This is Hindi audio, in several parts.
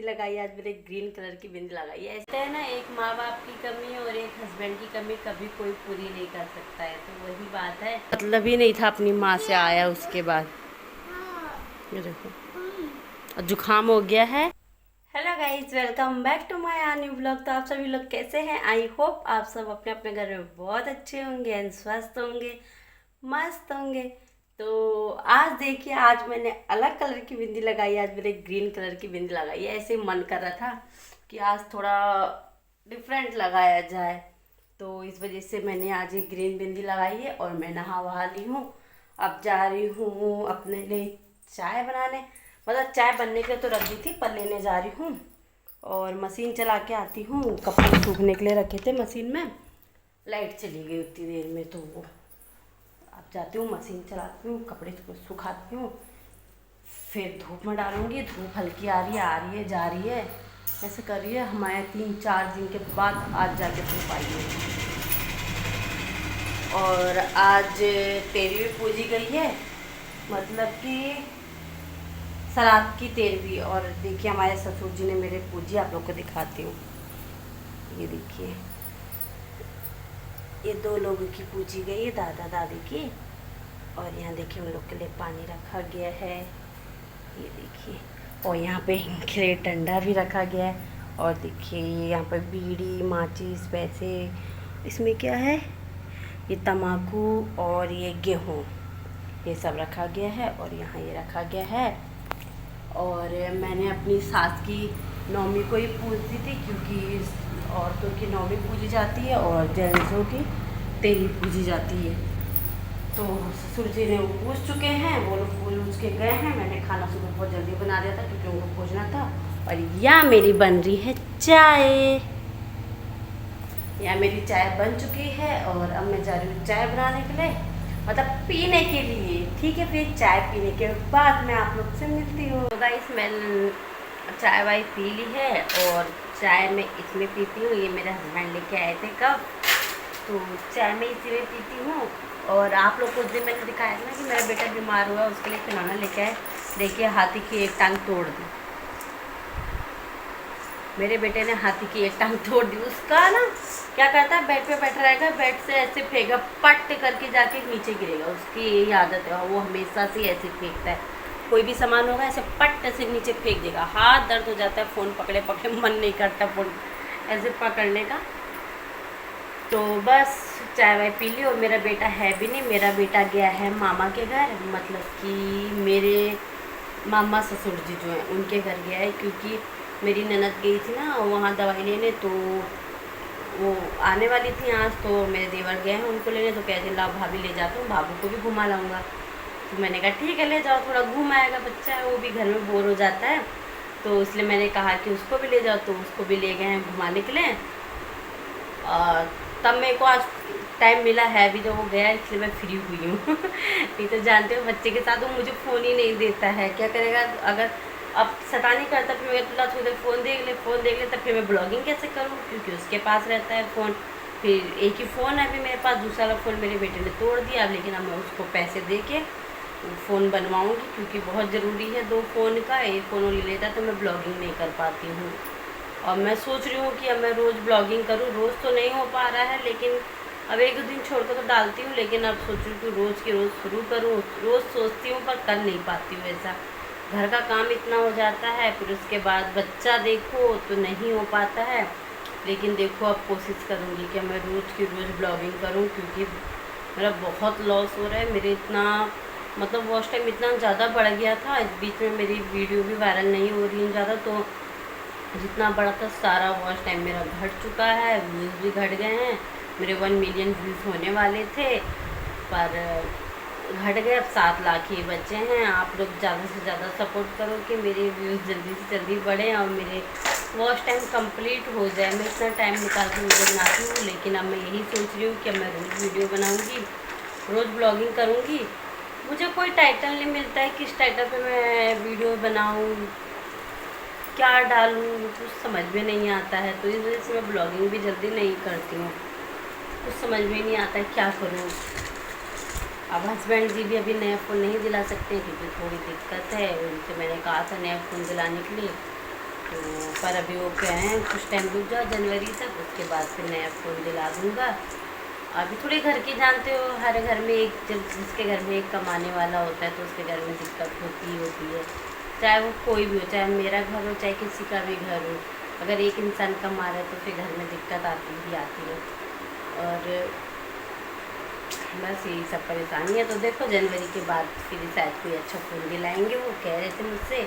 लगाई, आज मैंने ग्रीन कलर की बिंदी लगाई है। ऐसे है ना, एक माँ बाप की कमी और एक हस्बैंड की कमी कभी कोई पूरी नहीं कर सकता है, तो वही बात है। मतलब ही नहीं था अपनी माँ से आया उसके बाद। ये देखो, और जुकाम हो गया है। Hello guys, welcome back to my new blog. तो आप सभी लोग कैसे हैं? आई होप आप सब अपने अपने घर में बहुत अच्छे होंगे एंड स्वस्थ होंगे, मस्त होंगे। तो आज देखिए, आज मैंने अलग कलर की बिंदी लगाई है। आज मैंने ग्रीन कलर की बिंदी लगाई है। ऐसे ही मन कर रहा था कि आज थोड़ा डिफरेंट लगाया जाए, तो इस वजह से मैंने आज ये ग्रीन बिंदी लगाई है। और मैं नहा वहा ली हूँ, अब जा रही हूँ अपने लिए चाय बनाने। मतलब चाय बनने के लिए तो रख दी थी, पर लेने जा रही हूँ और मशीन चला के आती हूँ। कपड़े सूखने के लिए रखे थे मशीन में, लाइट चली गई उतनी देर में, तो वो अब जाती हूँ मशीन चलाती हूँ, कपड़े सुखाती हूँ, फिर धूप में डालूँगी। धूप हल्की आ रही है जा रही है, ऐसे कर रही है। हमारे 3-4 दिन के बाद आज जाके धूप आई है। और आज तेरहवीं पूजी गई है, मतलब कि सरात की 13वीं। और देखिए, हमारे ससुर जी ने मेरे पूजी, आप लोग को दिखाती हूँ। ये देखिए, ये 2 लोगों की पूजी गई है, दादा दादी की। और यहाँ देखिए, उन लोग के लिए पानी रखा गया है, ये देखिए। और यहाँ पे इनके लिए ठंडा भी रखा गया है। और देखिए, यहाँ पे बीड़ी, माचिस, पैसे, इसमें क्या है, ये तम्बाकू और ये गेहूँ, ये सब रखा गया है। और यहाँ ये रखा गया है। और मैंने अपनी सास की नौमी को ही पूजी थी, क्योंकि औरतों की नौमी पूजी जाती है और जेंट्सों की 13वीं पूजी जाती है। तो ससुर जी ने वो पूछ चुके हैं, वो लोग पूछ के गए हैं। मैंने खाना सुबह बहुत जल्दी बना दिया था, क्योंकि उनको पूछना था। और यहाँ मेरी बन रही है चाय, यहाँ मेरी चाय बन चुकी है। और अब मैं जा रही हूँ चाय बनाने के लिए, मतलब पीने के लिए। ठीक है, फिर चाय पीने के बाद मैं आप लोग से मिलती हूँ। तो गाइस, मैं चाय वाय पी ली है, और चाय मैं इसमें पीती हूँ। ये मेरे हस्बैंड लेके आए थे कप, तो चाय मैं इसी में पीती हूँ। और आप लोग को उस दिन मैंने दिखाया था ना कि मेरा बेटा बीमार हुआ, उसके लिए खिलौना लेके आए। देखिए, हाथी की एक टांग तोड़ दी। मेरे बेटे ने हाथी की एक टांग तोड़ दी। उसका ना क्या करता है, बेड पे बैठा रहेगा, बेड से ऐसे फेंका, पट करके जाके नीचे गिरेगा। उसकी यही आदत है, वो हमेशा से ऐसे फेंकता है। कोई भी सामान होगा, ऐसे पट से नीचे फेंक देगा। हाथ दर्द हो जाता है, फ़ोन पकड़े पकड़े मन नहीं करता फ़ोन ऐसे पकड़ने का। तो बस चाय वाय पी ली। और मेरा बेटा है भी नहीं, मेरा बेटा गया है मामा के घर, मतलब कि मेरे मामा ससुर जी जो हैं उनके घर गया है। क्योंकि मेरी ननद गई थी ना वहाँ दवाई लेने, तो वो आने वाली थी आज। तो मेरे देवर गए हैं उनको लेने, तो कहते ला भाभी ले जाता हूँ, बाबू को भी घुमा लाऊंगा। तो मैंने कहा ठीक है, ले जाओ, थोड़ा घूम आएगा बच्चा है, वो भी घर में बोर हो जाता है। तो इसलिए मैंने कहा कि उसको भी ले जाओ, तो उसको भी ले गए हैं घुमाने के लिए। और तब मेरे को आज टाइम मिला है भी, तो वो गया, इसलिए मैं फ्री हुई हूँ। नहीं तो जानते हो, बच्चे के साथ वो मुझे फ़ोन ही नहीं देता है। क्या करेगा, अगर अब शैतानी करता, फिर मैं तुला थोड़ी देर फ़ोन देख ले, तब फिर मैं ब्लॉगिंग कैसे करूँ, क्योंकि उसके पास रहता है फ़ोन। फिर एक ही फ़ोन है अभी मेरे पास, दूसरा वाला फ़ोन मेरे बेटे ने तोड़ दिया। अब लेकिन अब मैं उसको पैसे दे के फ़ोन बनवाऊँगी, क्योंकि बहुत ज़रूरी है 2 फ़ोन का। एक फ़ोन वो ले लेता है, तो मैं ब्लॉगिंग नहीं कर पाती हूँ। और मैं सोच रही हूँ कि अब मैं रोज़ ब्लॉगिंग करूँ। रोज़ तो नहीं हो पा रहा है, लेकिन अब 1-2 दिन छोड़ कर तो डालती हूँ। लेकिन अब सोच रही हूँ कि रोज़ की रोज़ शुरू करूँ। रोज़ सोचती हूँ, पर कर नहीं पाती हूँ ऐसा। घर का काम इतना हो जाता है, फिर उसके बाद बच्चा देखो, तो नहीं हो पाता है। लेकिन देखो, अब कोशिश करूँगी कि मैं रोज़ की रोज़ ब्लॉगिंग करूँ, क्योंकि मेरा बहुत लॉस हो रहा है। मेरे इतना मतलब वॉच टाइम इतना ज़्यादा बढ़ गया था। इस बीच में मेरी वीडियो भी वायरल नहीं हो रही है ज़्यादा, तो जितना बड़ा था सारा वॉच टाइम मेरा घट चुका है, व्यूज़ भी घट गए हैं। मेरे 1 मिलियन व्यूज़ होने वाले थे, पर घट गए। अब 7 लाख ही बचे हैं। आप लोग ज़्यादा से ज़्यादा सपोर्ट करो कि मेरे व्यूज़ जल्दी से जल्दी बढ़ें और मेरे वॉच टाइम कंप्लीट हो जाए। मैं इतना टाइम निकाल के वीडियो बनाती हूँ, लेकिन अब मैं यही सोच रही हूँ कि मैं रोज़ वीडियो बनाऊँगी, रोज़ ब्लॉगिंग करूँगी। मुझे कोई टाइटल नहीं मिलता है, किस टाइटल पे मैं वीडियो बनाऊँ, क्या डालूँ, कुछ समझ में नहीं आता है। तो इस वजह से मैं ब्लॉगिंग भी जल्दी नहीं करती हूँ, कुछ समझ में नहीं आता है क्या करूँ। अब हस्बैंड जी भी अभी नया फ़ोन नहीं दिला सकते, क्योंकि थोड़ी दिक्कत है। उनसे मैंने कहा था नया फ़ोन दिलाने के लिए, तो पर अभी वो कह रहे हैं कुछ टाइम रुक जाओ जनवरी तक, उसके बाद फिर नया फ़ोन दिला दूँगा। अभी थोड़ी घर की जानते हो, हर घर में एक, जब जिसके घर में एक कमाने वाला होता है तो उसके घर में दिक्कत होती ही होती है, चाहे वो कोई भी हो, चाहे मेरा घर हो चाहे किसी का भी घर हो। अगर एक इंसान कमा रहा है तो फिर घर में दिक्कत आती ही आती है। और बस यही सब परेशानी है। तो देखो जनवरी के बाद फिर शायद कोई अच्छा फ़ोन दिलाएंगे। वो कह रहे थे मुझसे,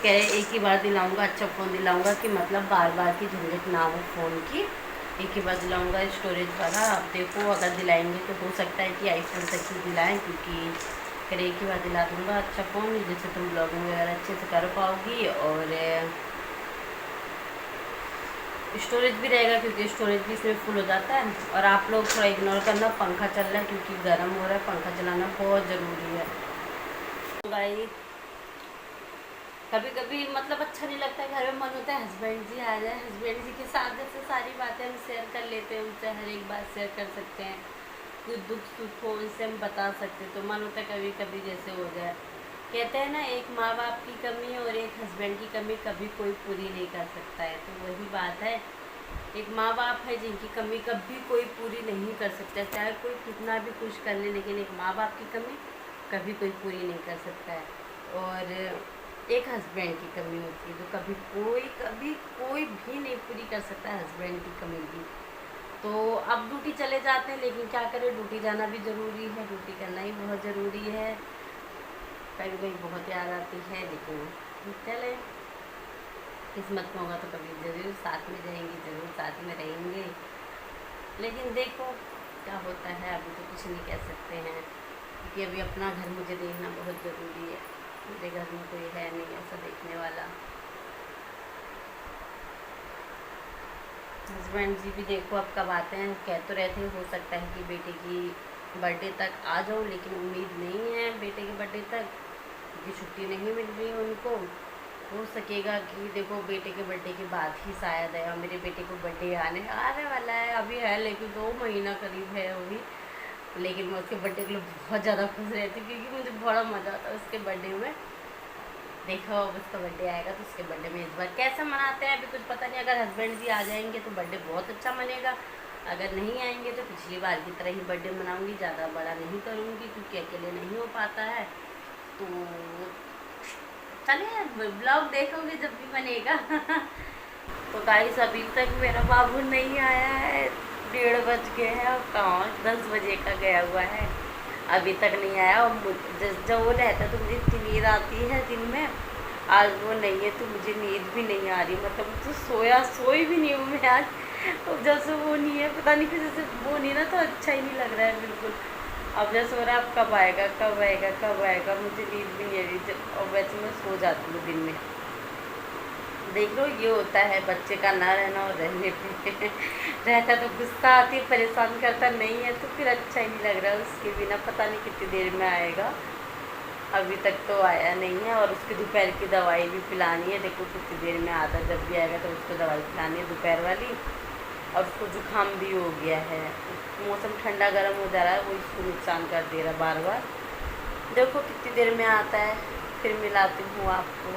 कह रहे एक ही बार दिलाऊंगा, अच्छा फ़ोन दिलाऊंगा कि मतलब बार बार की झंझट ना हो फ़ोन की, एक ही बार दिलाऊंगा स्टोरेज वाला। अब देखो अगर दिलाएंगे तो हो सकता है कि आईफोन तक ही दिलाएं, क्योंकि फिर एक ही बार दिला दूँगा अच्छा फ़ोन, जिससे तुम ब्लॉगिंग वगैरह अच्छे से कर पाओगी और स्टोरेज भी रहेगा, क्योंकि स्टोरेज भी इसमें फुल हो जाता है। और आप लोग थोड़ा इग्नोर करना, पंखा चल रहा है क्योंकि गर्म हो रहा है, पंखा चलाना बहुत ज़रूरी है भाई। कभी कभी मतलब अच्छा नहीं लगता है, घर में मन होता है हस्बैंड जी आ जाए, हस्बैंड जी के साथ जैसे सारी बातें हम शेयर कर लेते हैं, उनसे हर एक बात शेयर कर सकते हैं, कुछ दुख सुख हो उनसे हम बता सकते हैं, तो मन होता है कभी कभी जैसे हो जाए। कहते हैं ना, एक माँ बाप की कमी और एक हस्बैंड की कमी कभी कोई पूरी नहीं कर सकता है, तो वही बात है। एक माँ बाप है जिनकी कमी कभी कोई पूरी नहीं कर सकता, चाहे कोई कितना भी कुछ कर ले, लेकिन एक माँ बाप की कमी कभी कोई पूरी नहीं कर सकता है। और एक हस्बैंड की कमी होती है जो कभी कोई भी नहीं पूरी कर सकता है, हस्बैंड की कमी भी। तो अब ड्यूटी चले जाते हैं, लेकिन क्या करें, ड्यूटी जाना भी ज़रूरी है, ड्यूटी करना ही बहुत ज़रूरी है। कभी कभी बहुत याद आती है, लेकिन चले, किस्मत में होगा तो कभी ज़रूर साथ में जाएंगे, ज़रूर साथ में रहेंगे। लेकिन देखो क्या होता है, अभी तो कुछ नहीं कह सकते हैं, क्योंकि अभी अपना घर मुझे देखना बहुत ज़रूरी है। मेरे घर में कोई है नहीं ऐसा देखने वाला। हस्बैंड जी भी देखो अब कब आते हैं, कह तो रहते हैं हो सकता है कि बेटे की बर्थडे तक आ जाऊँ, लेकिन उम्मीद नहीं है बेटे के बर्थडे तक, क्योंकि छुट्टी नहीं मिल रही है उनको। हो सकेगा कि देखो बेटे के बर्थडे के बाद ही शायद है, और मेरे बेटे को बर्थडे आने वाला है, अभी है लेकिन 2 महीना करीब है वो भी। लेकिन मैं उसके बर्थडे के लिए बहुत ज़्यादा खुश रहती हूँ, क्योंकि मुझे बड़ा मज़ा आता है उसके बर्थडे में। देखो अब उसका बर्थडे आएगा तो उसके बर्थडे में इस बार कैसे मनाते हैं अभी कुछ पता नहीं। अगर हस्बैंड जी आ जाएंगे तो बर्थडे बहुत अच्छा मनेगा, अगर नहीं आएंगे तो पिछली बार की तरह ही बर्थडे मनाऊंगी, ज़्यादा बड़ा नहीं करूँगी क्योंकि अकेले नहीं हो पाता है। तो चलिए ब्लॉग देखोगे जब भी बनेगा। तो गाइस अभी तक मेरा बाबू नहीं आया है, 1:30 बज गए हैं और कहाँ 10 बजे का गया हुआ है, अभी तक नहीं आया। और जब वो रहता है तो मुझे इतनी नींद आती है दिन में, आज वो नहीं है तो मुझे नींद भी नहीं आ रही, मतलब मुझे सोई भी नहीं हूँ मैं आज। तो जब से वो नहीं है, पता नहीं, जैसे वो नहीं ना तो अच्छा ही नहीं लग रहा है बिल्कुल। अब जैसे हो रहा है अब कब आएगा कब आएगा कब आएगा, मुझे नींद भी नहीं आ रही। और वैसे मैं सो जाती हूँ दिन में। देख लो ये होता है बच्चे का ना रहना और रहने पे। रहता तो गुस्सा आती है, परेशान करता नहीं है तो फिर अच्छा ही नहीं लग रहा है उसके बिना। पता नहीं कितनी देर में आएगा, अभी तक तो आया नहीं है। और उसकी दोपहर की दवाई भी पिलानी है, देखो कितनी देर में आता, जब भी आएगा तो उसको दवाई पिलानी है दोपहर वाली। और उसको जुकाम भी हो गया है, मौसम ठंडा गर्म हो जा रहा है, वो इसको नुकसान कर दे रहा बार बार। देखो कितनी देर में आता है, फिर मिलाती हूँ आपको।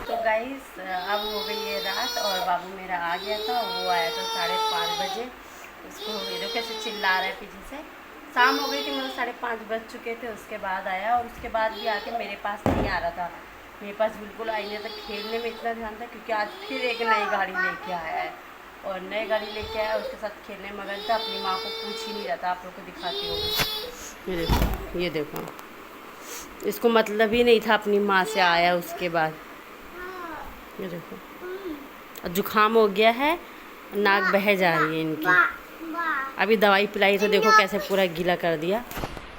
तो गाइस अब हो गई है रात और बाबू मेरा आ गया था, वो आया था 5:30 बजे। उसको देखो कैसे चिल्ला रहा है पीछे से। शाम हो गई थी, मतलब 5:30 बज चुके थे, उसके बाद आया। और उसके बाद भी आके मेरे पास नहीं आ रहा था, मेरे पास बिल्कुल आई नहीं था। खेलने में इतना ध्यान था क्योंकि आज फिर एक नई गाड़ी लेके आया है, और नई गाड़ी लेके आया, उसके साथ खेलने में मगन था, अपनी माँ को पूछ ही नहीं रहा था। आप लोग को दिखाती होगी, ये देखो इसको मतलब ही नहीं था अपनी माँ से आया उसके बाद। ये देखो जुकाम हो गया है, नाक बह जा रही है इनकी। अभी दवाई पिलाई तो देखो कैसे पूरा गीला कर दिया।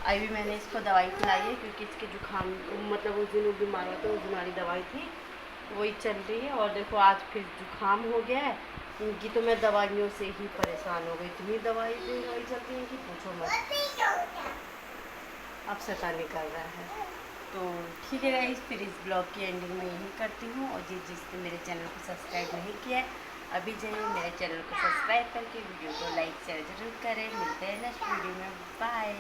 अभी मैंने इसको दवाई पिलाई है क्योंकि इसके जुकाम, मतलब उस दिन वो बीमार हुआ था, उस दिन वाली दवाई थी वही चल रही है। और देखो आज फिर जुकाम हो गया है इनकी, तो मैं दवाइयों से ही परेशान हो गई। इतनी दवाई चलती है इनकी पूछो मत, अब शैतानी कर रहा है। तो ठीक है गाइस, फिर इस ब्लॉग की एंडिंग में यही करती हूँ। और जिसने मेरे चैनल को सब्सक्राइब नहीं किया है, अभी जाइए मेरे चैनल को सब्सक्राइब करके वीडियो को लाइक शेयर ज़रूर करें। मिलते हैं नेक्स्ट वीडियो में, बाय।